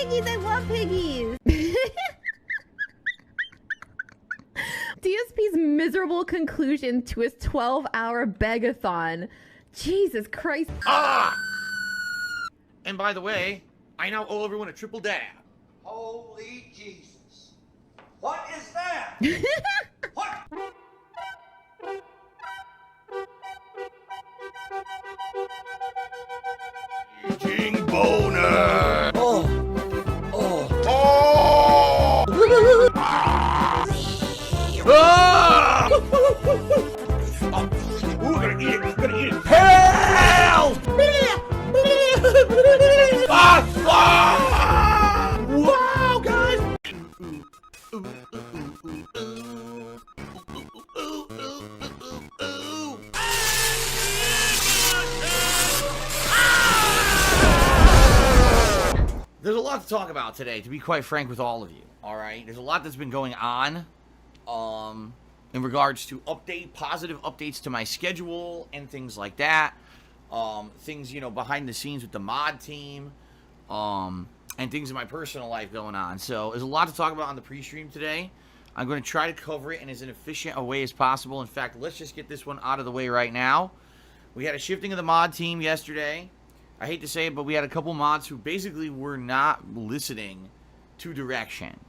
piggies! I love piggies! DSP's miserable conclusion to his 12-hour begathon. Jesus Christ. Ah! And by the way, I now owe everyone a triple dab. Holy Jesus. What is that? What? Eating boner! Oh. Oh. Oh! Ah! Ooh, gonna eat it! Gonna eat it! Help! Ah! Wow, guys! There's a lot to talk about today, to be quite frank with all of you. All right, there's a lot that's been going on, in regards to positive updates to my schedule and things like that. Things, behind the scenes with the mod team, and things in my personal life going on. So there's a lot to talk about on the pre-stream today. I'm going to try to cover it in as efficient a way as possible. In fact, let's just get this one out of the way right now. We had a shifting of the mod team yesterday. I hate to say it, but we had a couple mods who basically were not listening to direction.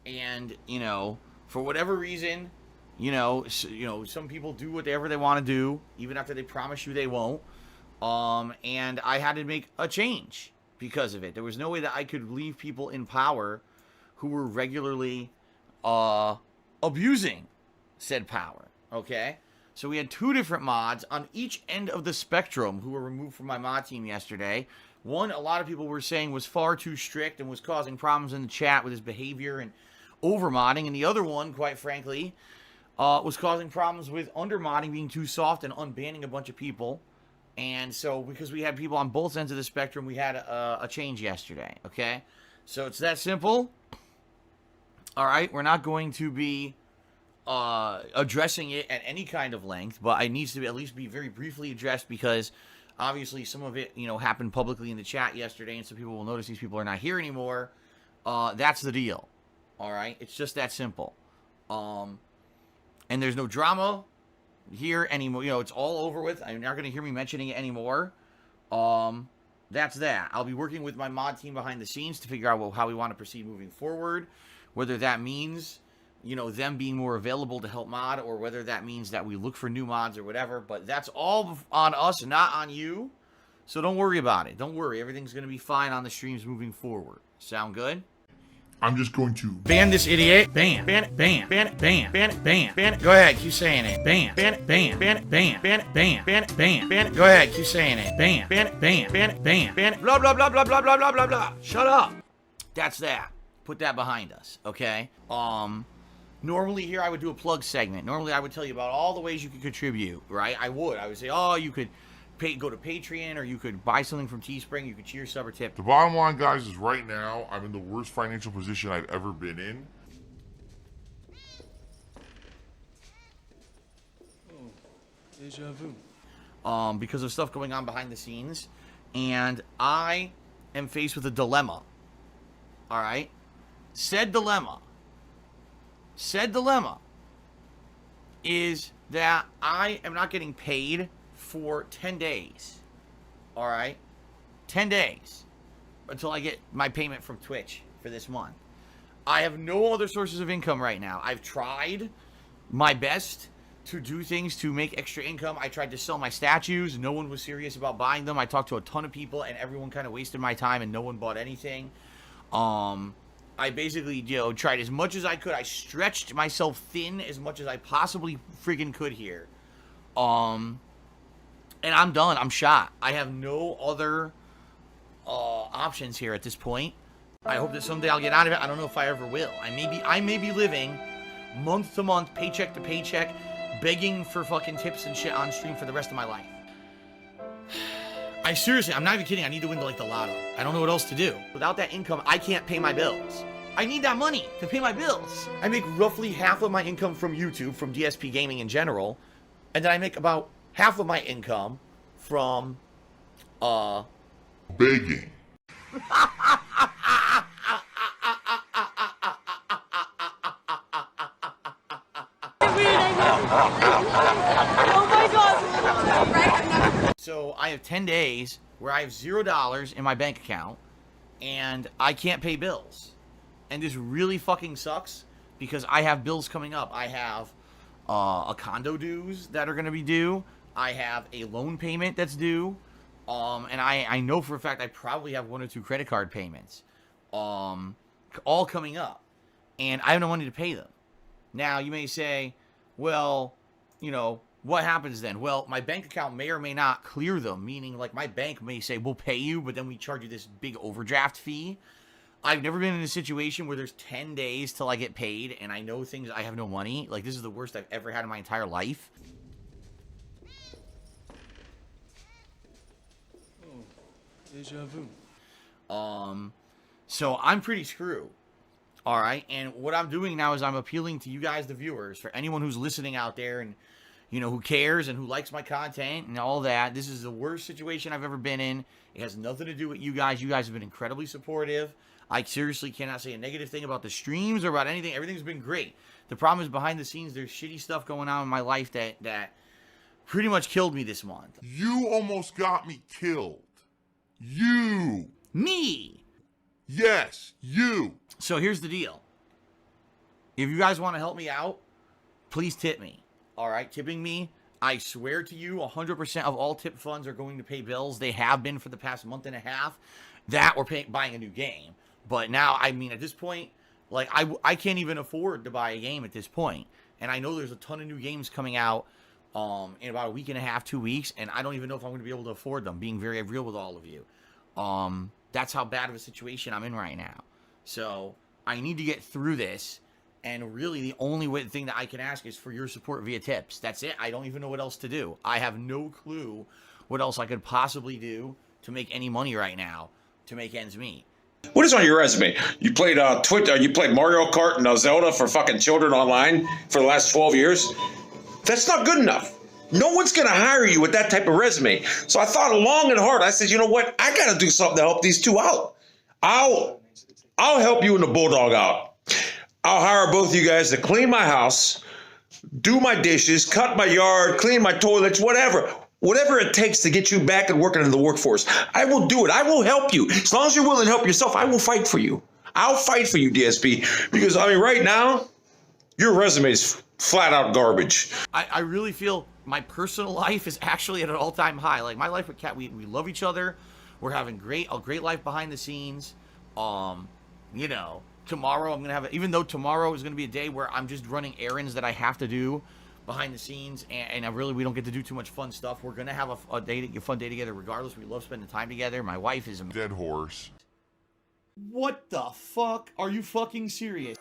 And, for whatever reason, some people do whatever they want to do, even after they promise you they won't. And I had to make a change because of it. There was no way that I could leave people in power who were regularly abusing said power, okay? So we had two different mods on each end of the spectrum who were removed from my mod team yesterday. One, a lot of people were saying was far too strict and was causing problems in the chat with his behavior and overmodding. And the other one, quite frankly, was causing problems with undermodding, being too soft and unbanning a bunch of people. And so, because we had people on both ends of the spectrum, we had a change yesterday, okay? So it's that simple. All right, we're not going to be addressing it at any kind of length, but it needs to at least be very briefly addressed because obviously some of it, happened publicly in the chat yesterday, and some people will notice these people are not here anymore. That's the deal. All right, it's just that simple. And there's no drama here anymore. It's all over with. You're not going to hear me mentioning it anymore. That's that. I'll be working with my mod team behind the scenes to figure out how we want to proceed moving forward. Whether that means, you know, them being more available to help mod, or whether that means that we look for new mods or whatever. But that's all on us, not on you. So don't worry about it. Don't worry. Everything's going to be fine on the streams moving forward. Sound good? I'm just going to ban this idiot. Ban. Ban it. Ban. Ban it. Ban. Ban it. Ban. Ban it. Go ahead. Keep saying it. Ban. Ban it. Ban. Ban it. Ban. Ban it. Ban. Ban it. Ban. Ban it. Go ahead. Keep saying it. Ban. Ban it. Ban. Ban it. Ban. Ban it. Blah, blah, blah, blah, blah, blah, blah, blah, blah. Shut up. That's that. Put that behind us. Okay? Normally here I would do a plug segment. Normally I would tell you about all the ways you could contribute, right? I would say, oh, you could go to Patreon, or you could buy something from Teespring, you could cheer, sub, or tip. The bottom line, guys, is right now I'm in the worst financial position I've ever been in. Oh, deja vu. Because of stuff going on behind the scenes, and I am faced with a dilemma. All right? Said dilemma is that I am not getting paid for 10 days. All right? 10 days until I get my payment from Twitch for this month. I have no other sources of income right now. I've tried my best to do things to make extra income. I tried to sell my statues. No one was serious about buying them. I talked to a ton of people, and everyone kind of wasted my time, and no one bought anything. I basically, you know, tried as much as I could. I stretched myself thin as much as I possibly freaking could here. And I'm done. I'm shot. I have no other options here at this point. I hope that someday I'll get out of it. I don't know if I ever will. I may be living month to month, paycheck to paycheck, begging for fucking tips and shit on stream for the rest of my life. I'm not even kidding. I need to win like the lotto. I don't know what else to do. Without that income, I can't pay my bills. I need that money to pay my bills. I make roughly half of my income from YouTube, from DSP gaming in general, and then I make about half of my income from Begging. Oh my god! So I have 10 days where I have $0 in my bank account and I can't pay bills. And this really fucking sucks because I have bills coming up. I have a condo dues that are going to be due. I have a loan payment that's due. And I know for a fact I probably have 1 or 2 credit card payments all coming up. And I have no money to pay them. Now, you may say, well, you know, what happens then? Well, my bank account may or may not clear them, meaning like my bank may say, we'll pay you, but then we charge you this big overdraft fee. I've never been in a situation where there's 10 days till I get paid, and I know things, I have no money. Like, this is the worst I've ever had in my entire life. Oh, deja vu. So I'm pretty screwed. All right, and what I'm doing now is I'm appealing to you guys, the viewers, for anyone who's listening out there and, you know, who cares and who likes my content and all that. This is the worst situation I've ever been in. It has nothing to do with you guys. You guys have been incredibly supportive. I seriously cannot say a negative thing about the streams or about anything. Everything's been great. The problem is behind the scenes, there's shitty stuff going on in my life that pretty much killed me this month. You almost got me killed. You. Me. Yes, you. So here's the deal. If you guys want to help me out, please tip me. All right, tipping me. I swear to you, 100% of all tip funds are going to pay bills. They have been for the past month and a half. That or buying a new game. But now, I mean, at this point, like, I can't even afford to buy a game at this point. And I know there's a ton of new games coming out in about a week and a half, 2 weeks. And I don't even know if I'm going to be able to afford them, being very real with all of you. That's how bad of a situation I'm in right now. So I need to get through this, and really the only thing that I can ask is for your support via tips. That's it. I don't even know what else to do. I have no clue what else I could possibly do to make any money right now to make ends meet. What is on your resume? You played you played Mario Kart and Zelda for fucking children online for the last 12 years? That's not good enough. No one's going to hire you with that type of resume. So I thought long and hard. I said, you know what? I got to do something to help these two out. I'll help you and the Bulldog out. I'll hire both of you guys to clean my house, do my dishes, cut my yard, clean my toilets, whatever. Whatever it takes to get you back and working in the workforce, I will do it. I will help you. As long as you're willing to help yourself, I will fight for you. I'll fight for you, DSP, because, I mean, right now, your resume is flat out garbage. I really feel my personal life is actually at an all-time high. Like, my life with Kat, we love each other. We're having a great life behind the scenes. You know, tomorrow I'm going to have, even though tomorrow is going to be a day where I'm just running errands that I have to do behind the scenes, and we don't get to do too much fun stuff. We're going to have a fun day together regardless. We love spending time together. My wife is a Dead horse. What the fuck? Are you fucking serious?